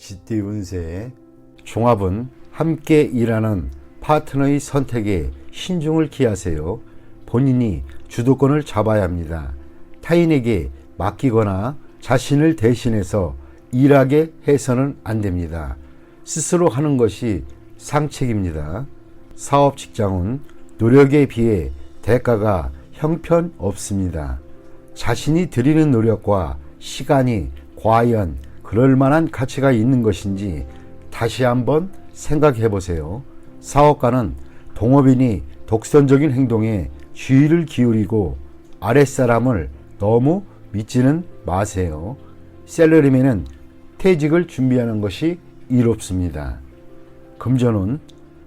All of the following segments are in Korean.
쥐띠 운세 종합은 함께 일하는 파트너의 선택에 신중을 기하세요. 본인이 주도권을 잡아야 합니다. 타인에게 맡기거나 자신을 대신해서 일하게 해서는 안 됩니다. 스스로 하는 것이 상책입니다. 사업 직장은 노력에 비해 대가가 형편없습니다. 자신이 들이는 노력과 시간이 과연 그럴 만한 가치가 있는 것인지 다시 한번 생각해 보세요. 사업가는 동업인이 독선적인 행동에 주의를 기울이고 아랫사람을 너무 믿지는 마세요. 셀러리맨은 퇴직을 준비하는 것이 이롭습니다. 금전은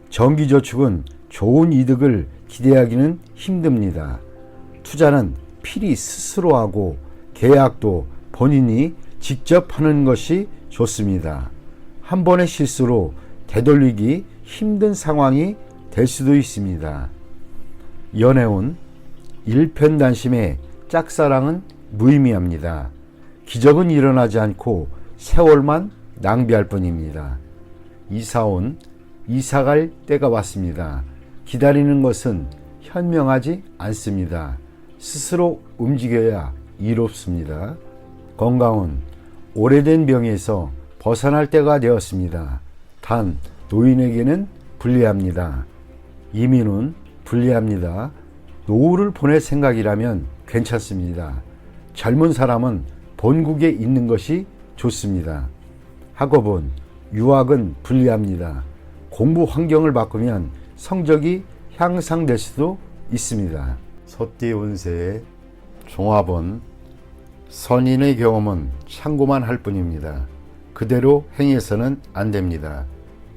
정기저축은 좋은 이득을 기대하기는 힘듭니다. 투자는 필히 스스로 하고 계약도 본인이 직접 하는 것이 좋습니다. 한 번의 실수로 되돌리기 힘든 상황이 될 수도 있습니다. 연애운 일편단심의 짝사랑은 무의미합니다. 기적은 일어나지 않고 세월만 낭비할 뿐입니다. 이사온 이사갈 때가 왔습니다. 기다리는 것은 현명하지 않습니다. 스스로 움직여야 이롭습니다. 건강은 오래된 병에서 벗어날 때가 되었습니다. 단 노인에게는 불리합니다. 이민은 불리합니다. 노후를 보낼 생각이라면 괜찮습니다. 젊은 사람은 본국에 있는 것이 좋습니다. 학업은 유학은 불리합니다. 공부 환경을 바꾸면 성적이 향상될 수도 있습니다. 소띠 운세의 종합은 선인의 경험은 참고만 할 뿐입니다. 그대로 행해서는 안 됩니다.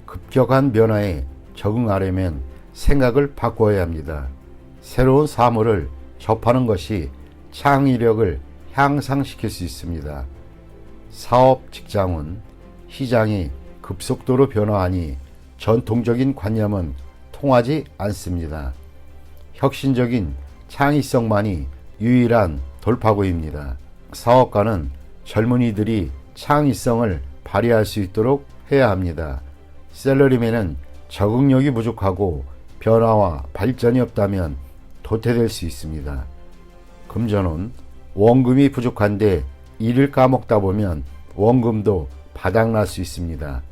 급격한 변화에 적응하려면 생각을 바꿔야 합니다. 새로운 사물을 접하는 것이 창의력을 향상시킬 수 있습니다. 사업 직장은 시장이 급속도로 변화하니 전통적인 관념은 통하지 않습니다. 혁신적인 창의성만이 유일한 돌파구입니다. 사업가는 젊은이들이 창의성을 발휘할 수 있도록 해야 합니다. 셀러리맨은 적응력이 부족하고 변화와 발전이 없다면 도태될 수 있습니다. 금전은 원금이 부족한데 일을 까먹다 보면 원금도 바닥날 수 있습니다.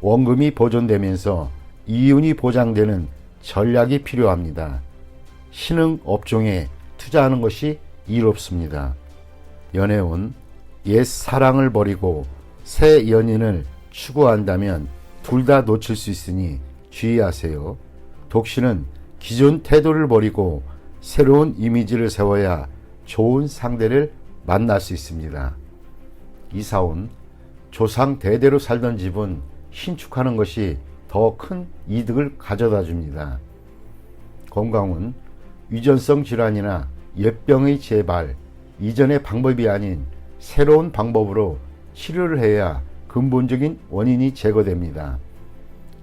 원금이 보존되면서 이윤이 보장되는 전략이 필요합니다. 신흥 업종에 투자하는 것이 이롭습니다. 연애운 옛 사랑을 버리고 새 연인을 추구한다면 둘 다 놓칠 수 있으니 주의하세요. 독신은 기존 태도를 버리고 새로운 이미지를 세워야 좋은 상대를 만날 수 있습니다. 이사운 조상 대대로 살던 집은 신축하는 것이 더 큰 이득을 가져다 줍니다. 건강은 유전성 질환이나 옛병의 재발, 이전의 방법이 아닌 새로운 방법으로 치료를 해야 근본적인 원인이 제거됩니다.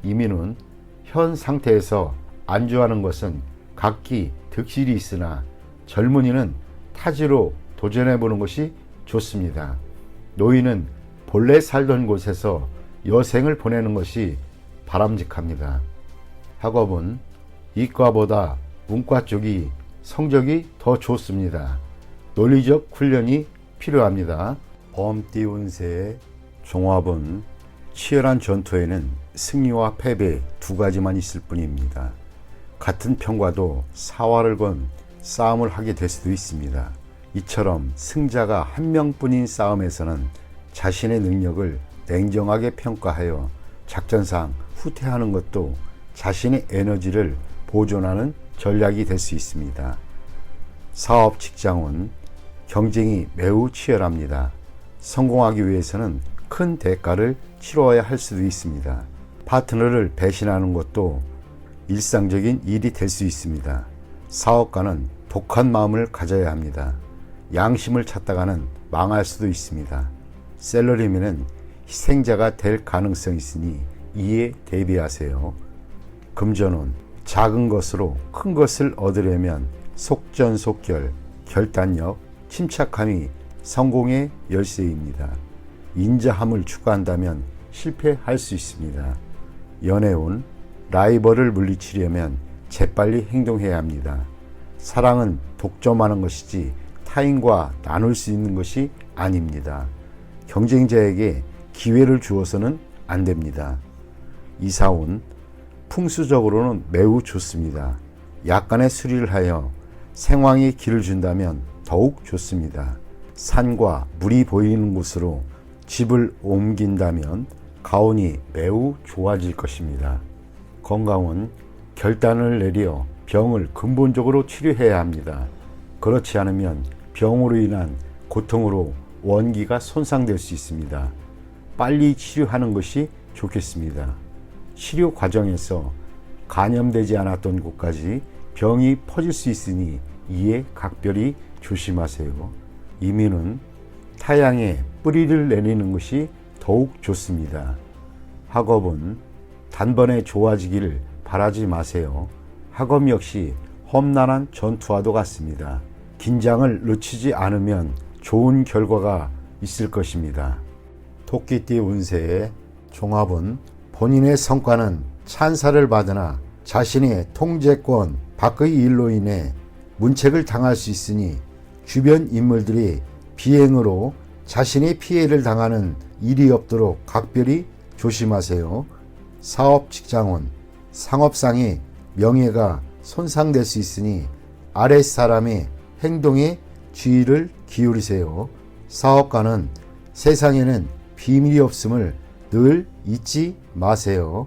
이민은 현 상태에서 안주하는 것은 각기 득실이 있으나 젊은이는 타지로 도전해보는 것이 좋습니다. 노인은 본래 살던 곳에서 여생을 보내는 것이 바람직합니다. 학업은 이과보다 문과 쪽이 성적이 더 좋습니다. 논리적 훈련이 필요합니다. 범띠 운세의 종합은 치열한 전투에는 승리와 패배 두 가지만 있을 뿐입니다. 같은 편과도 사활을 건 싸움을 하게 될 수도 있습니다. 이처럼 승자가 한 명뿐인 싸움에서는 자신의 능력을 냉정하게 평가하여 작전상 후퇴하는 것도 자신의 에너지를 보존하는 전략이 될 수 있습니다. 사업 직장은 경쟁이 매우 치열합니다. 성공하기 위해서는 큰 대가를 치러야 할 수도 있습니다. 파트너를 배신하는 것도 일상적인 일이 될 수 있습니다. 사업가는 독한 마음을 가져야 합니다. 양심을 찾다가는 망할 수도 있습니다. 셀러리맨은 희생자가 될 가능성이 있으니 이에 대비하세요. 금전은 작은 것으로 큰 것을 얻으려면 속전속결, 결단력, 침착함이 성공의 열쇠입니다. 인자함을 추구한다면 실패할 수 있습니다. 연애운, 라이벌을 물리치려면 재빨리 행동해야 합니다. 사랑은 독점하는 것이지 타인과 나눌 수 있는 것이 아닙니다. 경쟁자에게 기회를 주어서는 안 됩니다. 이사운, 풍수적으로는 매우 좋습니다. 약간의 수리를 하여 생황에 길을 준다면 더욱 좋습니다. 산과 물이 보이는 곳으로 집을 옮긴다면 가운이 매우 좋아질 것입니다. 건강은 결단을 내려 병을 근본적으로 치료해야 합니다. 그렇지 않으면 병으로 인한 고통으로 원기가 손상될 수 있습니다. 빨리 치료하는 것이 좋겠습니다. 치료 과정에서 감염되지 않았던 곳까지 병이 퍼질 수 있으니 이에 각별히 조심하세요. 이민은 타양에 뿌리를 내리는 것이 더욱 좋습니다. 학업은 단번에 좋아지기를 바라지 마세요. 학업 역시 험난한 전투와도 같습니다. 긴장을 늦추지 않으면 좋은 결과가 있을 것입니다. 토끼띠 운세의 종합은 본인의 성과는 찬사를 받으나 자신의 통제권 밖의 일로 인해 문책을 당할 수 있으니 주변 인물들이 비행으로 자신의 피해를 당하는 일이 없도록 각별히 조심하세요. 사업 직장운, 상업상의 명예가 손상될 수 있으니 아랫사람의 행동에 주의를 기울이세요. 사업가는 세상에는 비밀이 없음을 늘 잊지 마세요.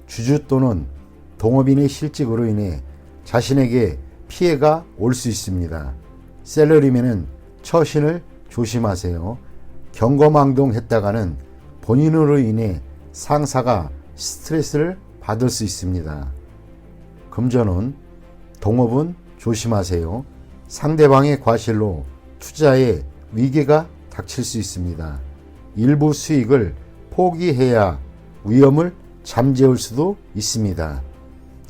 주주 또는 동업인의 실직으로 인해 자신에게 피해가 올 수 있습니다. 셀러리맨은 처신을 조심하세요. 경거망동했다가는 본인으로 인해 상사가 스트레스를 받을 수 있습니다. 금전운, 동업은 조심하세요. 상대방의 과실로 투자에 위기가 닥칠 수 있습니다. 일부 수익을 포기해야 위험을 잠재울 수도 있습니다.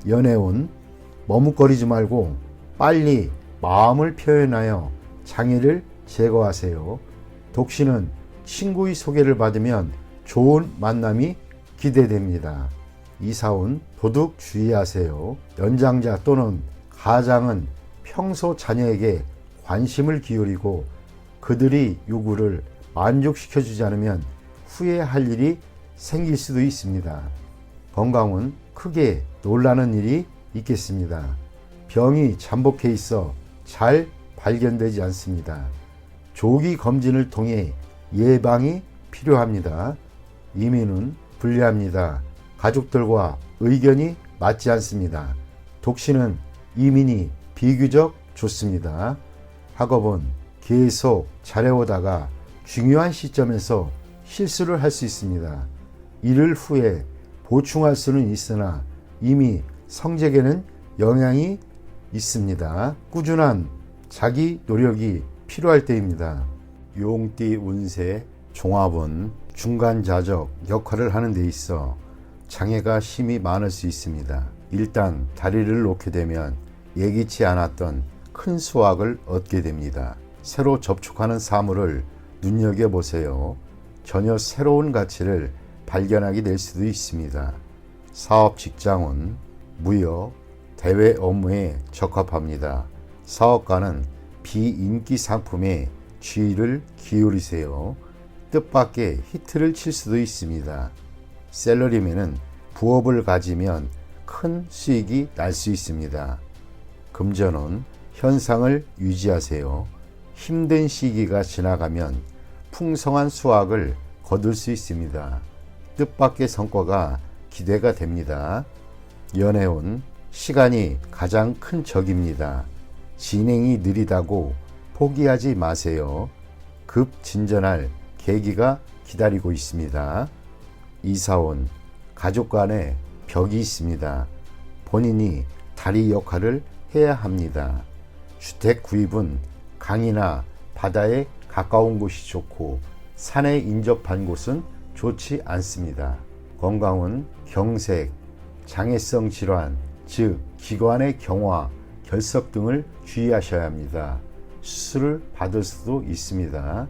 연애운, 머뭇거리지 말고 빨리 마음을 표현하여 장애를 제거하세요. 독신은 친구의 소개를 받으면 좋은 만남이 기대됩니다. 이사운, 도둑 주의하세요. 연장자 또는 가장은 평소 자녀에게 관심을 기울이고 그들의 요구를 만족시켜주지 않으면 후회할 일이 생길 수도 있습니다. 건강은 크게 놀라는 일이 있겠습니다. 병이 잠복해 있어 잘 발견되지 않습니다. 조기 검진을 통해 예방이 필요합니다. 이민은 불리합니다. 가족들과 의견이 맞지 않습니다. 독신은 이민이 비교적 좋습니다. 학업은 계속 잘해오다가 중요한 시점에서 실수를 할 수 있습니다. 이를 후에 보충할 수는 있으나 이미 성적에는 영향이 있습니다. 꾸준한 자기 노력이 필요할 때입니다. 용띠 운세 종합은 중간자적 역할을 하는 데 있어 장애가 심히 많을 수 있습니다. 일단 다리를 놓게 되면 예기치 않았던 큰 수확을 얻게 됩니다. 새로 접촉하는 사물을 눈여겨보세요. 전혀 새로운 가치를 발견하게 될 수도 있습니다. 사업 직장은 무역, 대외 업무에 적합합니다. 사업가는 비인기 상품에 주의를 기울이세요. 뜻밖의 히트를 칠 수도 있습니다. 셀러리맨은 부업을 가지면 큰 수익이 날 수 있습니다. 금전은 현상을 유지하세요. 힘든 시기가 지나가면 풍성한 수확을 거둘 수 있습니다. 뜻밖의 성과가 기대가 됩니다. 연애운, 시간이 가장 큰 적입니다. 진행이 느리다고 포기하지 마세요. 급 진전할 계기가 기다리고 있습니다. 이사온, 가족 간에 벽이 있습니다. 본인이 다리 역할을 해야 합니다. 주택 구입은 강이나 바다에 가까운 곳이 좋고 산에 인접한 곳은 좋지 않습니다. 건강은 경색, 장애성 질환, 즉 기관의 경화, 결석 등을 주의하셔야 합니다. 수술을 받을 수도 있습니다.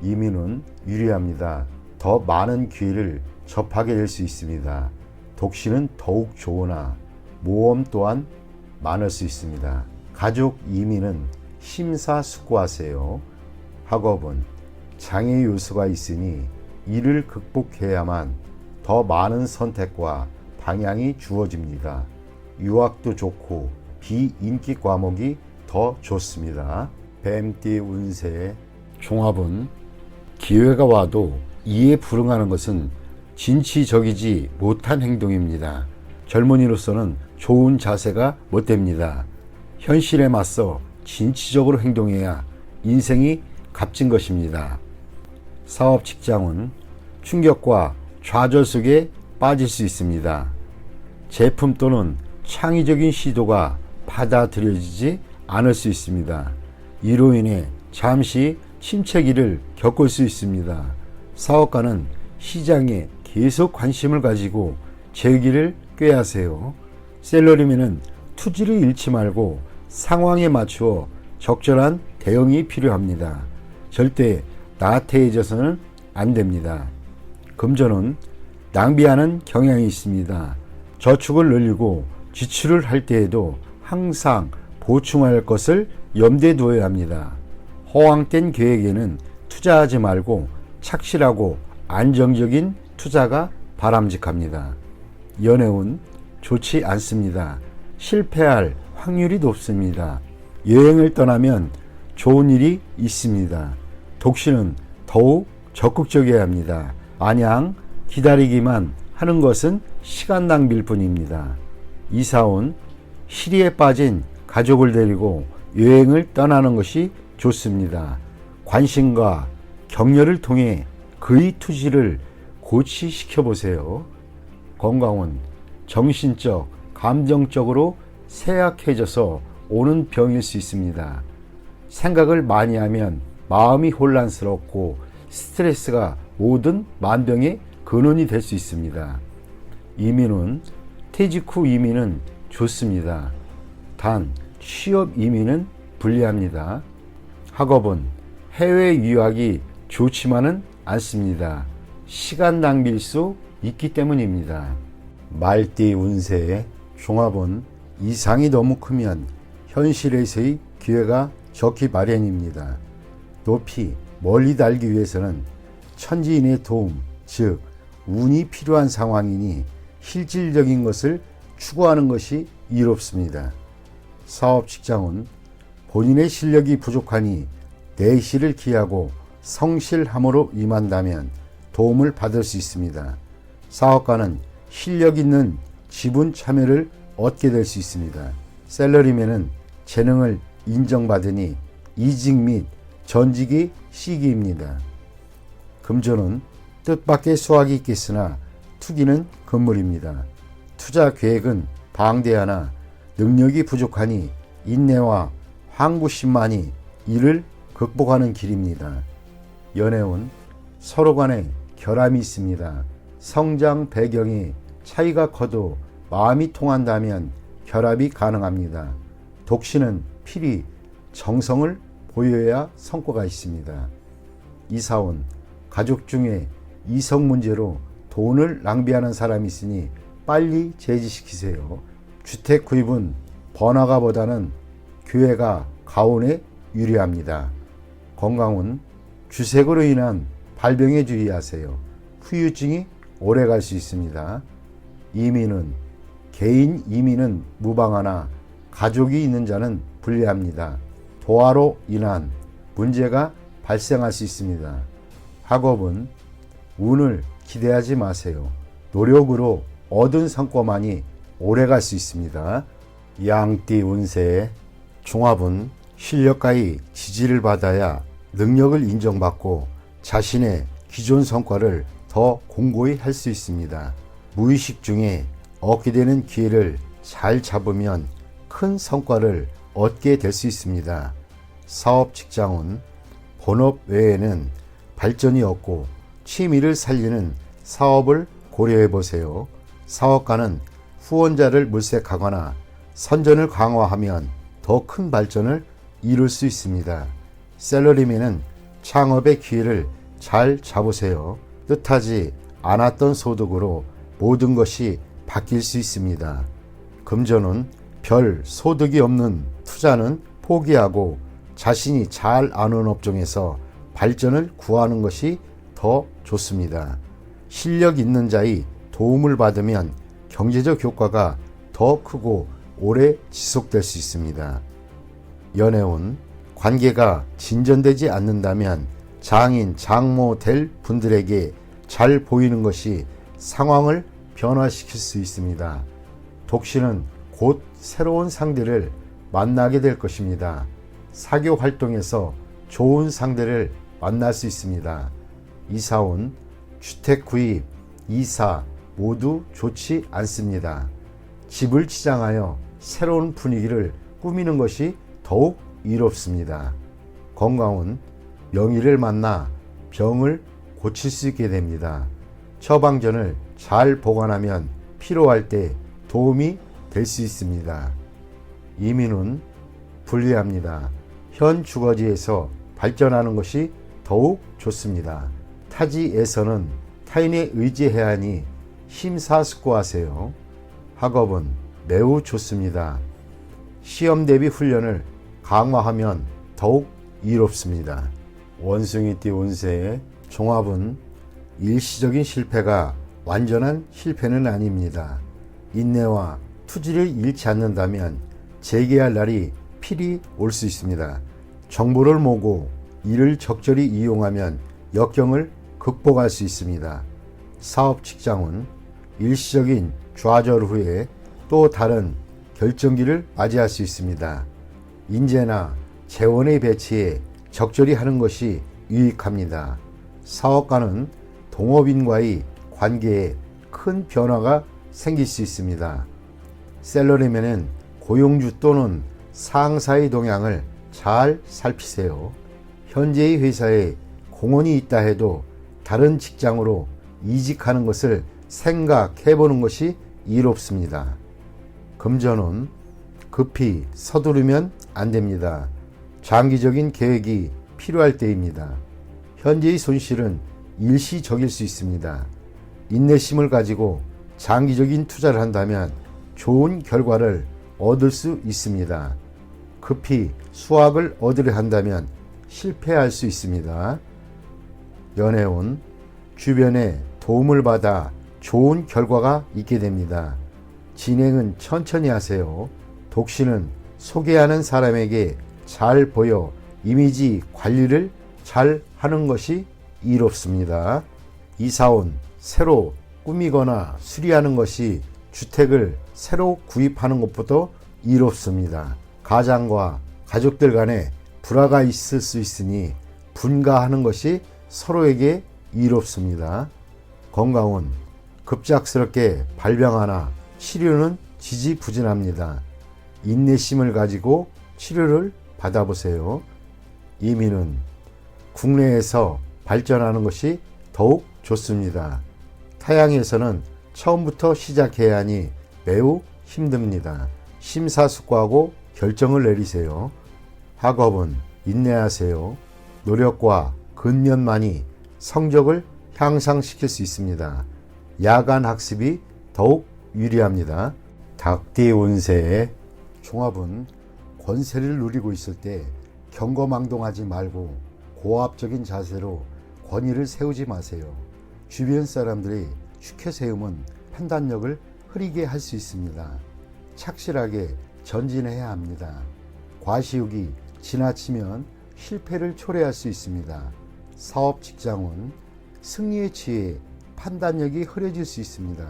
이민은 유리합니다. 더 많은 기회를 접하게 될 수 있습니다. 독신은 더욱 좋으나 모험 또한 많을 수 있습니다. 가족 이민은 심사숙고하세요. 학업은 장애 요소가 있으니 이를 극복해야만 더 많은 선택과 방향이 주어집니다. 유학도 좋고 비인기 과목이 더 좋습니다. 뱀띠 운세 종합은 기회가 와도 이에 불응하는 것은 진취적이지 못한 행동입니다. 젊은이로서는 좋은 자세가 못 됩니다. 현실에 맞서 진취적으로 행동해야 인생이 값진 것입니다. 사업 직장은 충격과 좌절 속에 빠질 수 있습니다. 제품 또는 창의적인 시도가 받아들여지지 않을 수 있습니다. 이로 인해 잠시 침체기를 겪을 수 있습니다. 사업가는 시장에 계속 관심을 가지고 재기를 꾀하세요. 셀러리맨은 투지를 잃지 말고 상황에 맞추어 적절한 대응이 필요합니다. 절대 나태해져서는 안 됩니다. 금전은 낭비하는 경향이 있습니다. 저축을 늘리고 지출을 할 때에도 항상 보충할 것을 염두에 두어야 합니다. 허황된 계획에는 투자하지 말고 착실하고 안정적인 투자가 바람직합니다. 연애운 좋지 않습니다. 실패할 확률이 높습니다. 여행을 떠나면 좋은 일이 있습니다. 독신은 더욱 적극적이어야 합니다. 마냥 기다리기만 하는 것은 시간 낭비일 뿐입니다. 이사온 시리에 빠진 가족을 데리고 여행을 떠나는 것이 좋습니다. 관심과 격려를 통해 그의 투지를 고취시켜 보세요. 건강은 정신적, 감정적으로 쇠약해져서 오는 병일 수 있습니다. 생각을 많이 하면 마음이 혼란스럽고 스트레스가 모든 만병의 근원이 될 수 있습니다. 이민은 퇴직 후 이민은 좋습니다. 단 취업 이민은 불리합니다. 학업은 해외 유학이 좋지만은 않습니다. 시간 낭비일 수 있기 때문입니다. 말띠 운세의 종합은 이상이 너무 크면 현실에서의 기회가 적기 마련입니다. 높이 멀리 달기 위해서는 천지인의 도움, 즉 운이 필요한 상황이니 실질적인 것을 추구하는 것이 이롭습니다. 사업 직장은 본인의 실력이 부족하니 내실을 기하고 성실함으로 임한다면 도움을 받을 수 있습니다. 사업가는 실력 있는 지분 참여를 얻게 될 수 있습니다. 셀러리맨은 재능을 인정받으니 이직 및 전직이 시기입니다. 금전은 뜻밖의 수확이 있겠으나 투기는 금물입니다. 투자 계획은 방대하나 능력이 부족하니 인내와 항구심만이 이를 극복하는 길입니다. 연애운 서로 간에 결함이 있습니다. 성장 배경이 차이가 커도 마음이 통한다면 결합이 가능합니다. 독신은 필히 정성을 보여야 성과가 있습니다. 이사온 가족 중에 이성 문제로 돈을 낭비하는 사람이 있으니 빨리 제지시키세요. 주택 구입은 번화가보다는 교외가 가온에 유리합니다. 건강은 주색으로 인한 발병에 주의하세요. 후유증이 오래 갈 수 있습니다. 이민은 개인 이민은 무방하나 가족이 있는 자는 불리합니다. 도화로 인한 문제가 발생할 수 있습니다. 학업은 운을 기대하지 마세요. 노력으로 얻은 성과만이 오래 갈 수 있습니다. 양띠 운세의 종합은 실력가의 지지를 받아야 능력을 인정받고 자신의 기존 성과를 더 공고히 할 수 있습니다. 무의식 중에 얻게 되는 기회를 잘 잡으면 큰 성과를 얻게 될 수 있습니다. 사업 직장은 본업 외에는 발전이 없고 취미를 살리는 사업을 고려해 보세요. 사업가는 후원자를 물색하거나 선전을 강화하면 더 큰 발전을 이룰 수 있습니다. 셀러리맨은 창업의 기회를 잘 잡으세요. 뜻하지 않았던 소득으로 모든 것이 바뀔 수 있습니다. 금전은 별 소득이 없는 투자는 포기하고 자신이 잘 아는 업종에서 발전을 구하는 것이 더 좋습니다. 실력 있는 자의 도움을 받으면 경제적 효과가 더 크고 오래 지속될 수 있습니다. 연애운, 관계가 진전되지 않는다면 장인, 장모 될 분들에게 잘 보이는 것이 상황을 변화시킬 수 있습니다. 독신은 곧 새로운 상대를 만나게 될 것입니다. 사교 활동에서 좋은 상대를 만날 수 있습니다. 이사운, 주택 구입, 이사 모두 좋지 않습니다. 집을 치장하여 새로운 분위기를 꾸미는 것이 더욱 이롭습니다. 건강은 명의를 만나 병을 고칠 수 있게 됩니다. 처방전을 잘 보관하면 필요할 때 도움이 될 수 있습니다. 이민은 불리합니다. 현 주거지에서 발전하는 것이 더욱 좋습니다. 타지에서는 타인에 의지해야 하니 심사숙고하세요. 학업은 매우 좋습니다. 시험 대비 훈련을 강화하면 더욱 이롭습니다. 원숭이띠 운세의 종합은 일시적인 실패가 완전한 실패는 아닙니다. 인내와 투지를 잃지 않는다면 재개할 날이 필히 올 수 있습니다. 정보를 모으고 이를 적절히 이용하면 역경을 극복할 수 있습니다. 사업 직장은 일시적인 좌절 후에 또 다른 결정기를 맞이할 수 있습니다. 인재나 재원의 배치에 적절히 하는 것이 유익합니다. 사업가는 동업인과의 관계에 큰 변화가 생길 수 있습니다. 셀러리맨은 고용주 또는 상사의 동향을 잘 살피세요. 현재의 회사에 공헌이 있다 해도 다른 직장으로 이직하는 것을 생각해 보는 것이 이롭습니다. 금전은 급히 서두르면 안 됩니다. 장기적인 계획이 필요할 때입니다. 현재의 손실은 일시적일 수 있습니다. 인내심을 가지고 장기적인 투자를 한다면 좋은 결과를 얻을 수 있습니다. 급히 수확을 얻으려 한다면 실패할 수 있습니다. 연애운, 주변의 도움을 받아 좋은 결과가 있게 됩니다. 진행은 천천히 하세요. 독신은 소개하는 사람에게 잘 보여 이미지 관리를 잘 하는 것이 이롭습니다. 이사온, 새로 꾸미거나 수리하는 것이 주택을 새로 구입하는 것보다 이롭습니다. 가장과 가족들 간에 불화가 있을 수 있으니 분가하는 것이 서로에게 이롭습니다. 건강은 급작스럽게 발병하나 치료는 지지부진합니다. 인내심을 가지고 치료를 받아보세요. 이민은 국내에서 발전하는 것이 더욱 좋습니다. 타양에서는 처음부터 시작해야 하니 매우 힘듭니다. 심사숙고하고 결정을 내리세요. 학업은 인내하세요. 노력과 근면만이 성적을 향상시킬 수 있습니다. 야간 학습이 더욱 유리합니다. 닭띠 운세의 종합은 권세를 누리고 있을 때 경거망동하지 말고 고압적인 자세로 권위를 세우지 마세요. 주변 사람들이 추켜세움은 판단력을 흐리게 할 수 있습니다. 착실하게 전진해야 합니다. 과시욕이 지나치면 실패를 초래할 수 있습니다. 사업 직장은 승리에 취해 판단력이 흐려질 수 있습니다.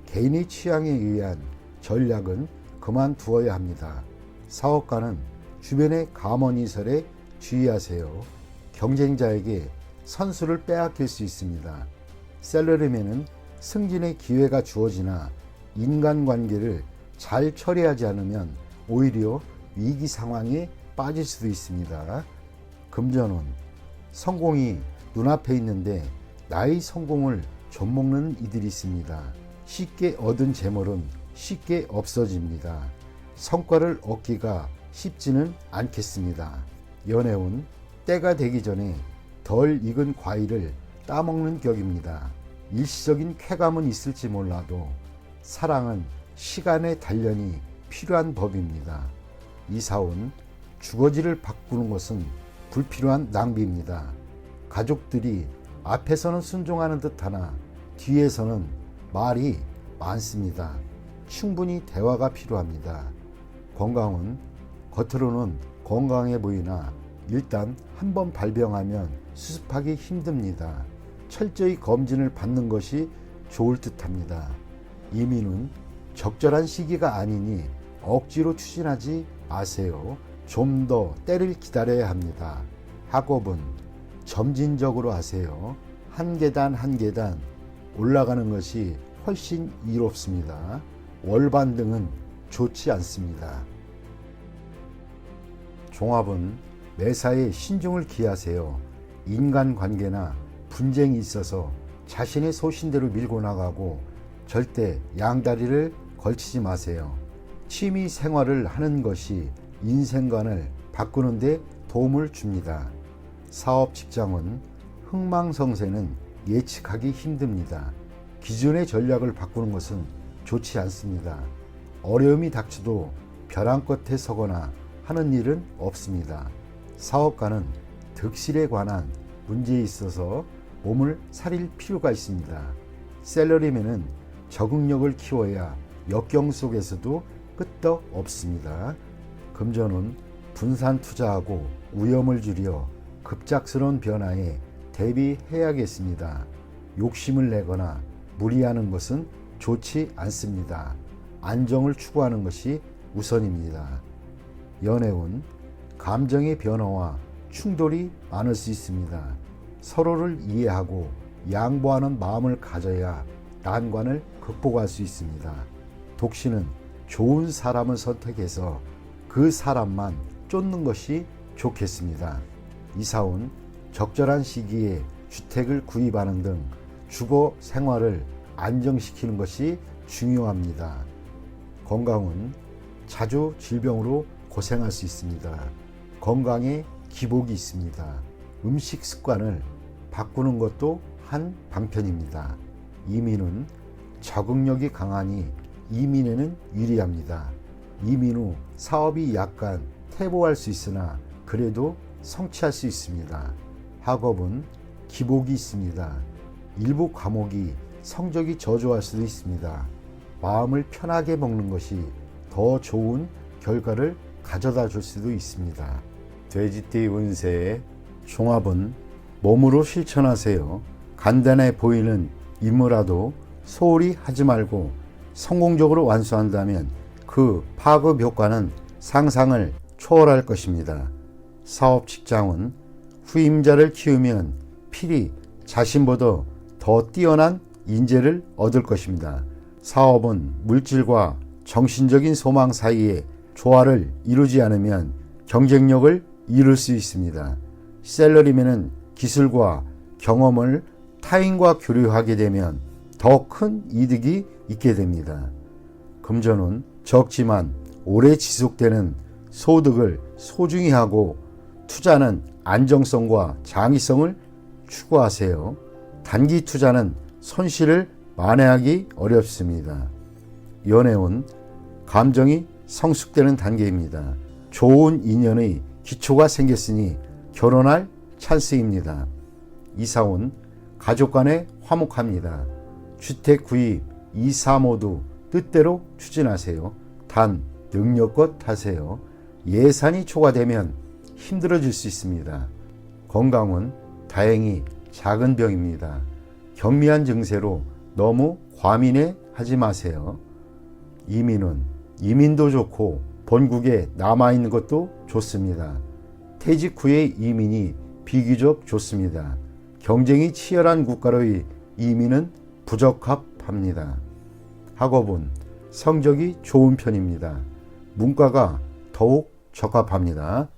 개인의 취향에 의한 전략은 그만두어야 합니다. 사업가는 주변의 감언이설에 주의하세요. 경쟁자에게 선수를 빼앗길 수 있습니다. 셀러리맨은 승진의 기회가 주어지나 인간관계를 잘 처리하지 않으면 오히려 위기 상황에 빠질 수도 있습니다. 금전은 성공이 눈앞에 있는데 나의 성공을 좀먹는 이들이 있습니다. 쉽게 얻은 재물은 쉽게 없어집니다. 성과를 얻기가 쉽지는 않겠습니다. 연애운, 때가 되기 전에 덜 익은 과일을 따먹는 격입니다. 일시적인 쾌감은 있을지 몰라도 사랑은 시간의 단련이 필요한 법입니다. 이사온 주거지를 바꾸는 것은 불필요한 낭비입니다. 가족들이 앞에서는 순종하는 듯하나 뒤에서는 말이 많습니다. 충분히 대화가 필요합니다. 건강은 겉으로는 건강해 보이나 일단 한번 발병하면 수습하기 힘듭니다. 철저히 검진을 받는 것이 좋을 듯합니다. 이민은 적절한 시기가 아니니 억지로 추진하지 마세요. 좀 더 때를 기다려야 합니다. 학업은 점진적으로 하세요. 한 계단 한 계단 올라가는 것이 훨씬 이롭습니다. 월반등은 좋지 않습니다. 종합은 매사에 신중을 기하세요. 인간관계나 분쟁이 있어서 자신의 소신대로 밀고 나가고 절대 양다리를 걸치지 마세요. 취미 생활을 하는 것이 인생관을 바꾸는 데 도움을 줍니다. 사업 직장은 흥망성쇠는 예측하기 힘듭니다. 기존의 전략을 바꾸는 것은 좋지 않습니다. 어려움이 닥쳐도 벼랑 끝에 서거나 하는 일은 없습니다. 사업가는 득실에 관한 문제에 있어서 몸을 사릴 필요가 있습니다. 샐러리맨은 적응력을 키워야 역경 속에서도 끄떡 없습니다. 금전은 분산 투자하고 위험을 줄여 급작스러운 변화에 대비해야겠습니다. 욕심을 내거나 무리하는 것은 좋지 않습니다. 안정을 추구하는 것이 우선입니다. 연애운 감정의 변화와 충돌이 많을 수 있습니다. 서로를 이해하고 양보하는 마음을 가져야 난관을 극복할 수 있습니다. 독신은 좋은 사람을 선택해서 그 사람만 쫓는 것이 좋겠습니다. 이사온 적절한 시기에 주택을 구입하는 등 주거 생활을 안정시키는 것이 중요합니다. 건강은 자주 질병으로 고생할 수 있습니다. 건강에 기복이 있습니다. 음식 습관을 바꾸는 것도 한 방편입니다. 이민은 적응력이 강하니 이민에는 유리합니다. 이민 후 사업이 약간 퇴보할 수 있으나 그래도 성취할 수 있습니다. 학업은 기복이 있습니다. 일부 과목이 성적이 저조할 수도 있습니다. 마음을 편하게 먹는 것이 더 좋은 결과를 가져다 줄 수도 있습니다. 돼지띠 운세의 종합은 몸으로 실천하세요. 간단해 보이는 임무라도 소홀히 하지 말고 성공적으로 완수한다면 그 파급 효과는 상상을 초월할 것입니다. 사업 직장은 후임자를 키우면 필히 자신보다 더 뛰어난 인재를 얻을 것입니다. 사업은 물질과 정신적인 소망 사이에 조화를 이루지 않으면 경쟁력을 잃을 수 있습니다. 샐러리맨은 기술과 경험을 타인과 교류하게 되면 더 큰 이득이 있게 됩니다. 금전은 적지만 오래 지속되는 소득을 소중히 하고 투자는 안정성과 장기성을 추구하세요. 단기 투자는 손실을 만회하기 어렵습니다. 연애운 감정이 성숙되는 단계입니다. 좋은 인연의 기초가 생겼으니 결혼할 찬스입니다. 이사온 가족 간에 화목합니다. 주택 구입, 이사 모두 뜻대로 추진하세요. 단 능력껏 하세요. 예산이 초과되면 힘들어질 수 있습니다. 건강은 다행히 작은 병입니다. 경미한 증세로 너무 과민해 하지 마세요. 이민은 이민도 좋고 본국에 남아있는 것도 좋습니다. 퇴직 후의 이민이 비교적 좋습니다. 경쟁이 치열한 국가로의 이민은 부적합합니다. 학업은 성적이 좋은 편입니다. 문과가 더욱 적합합니다.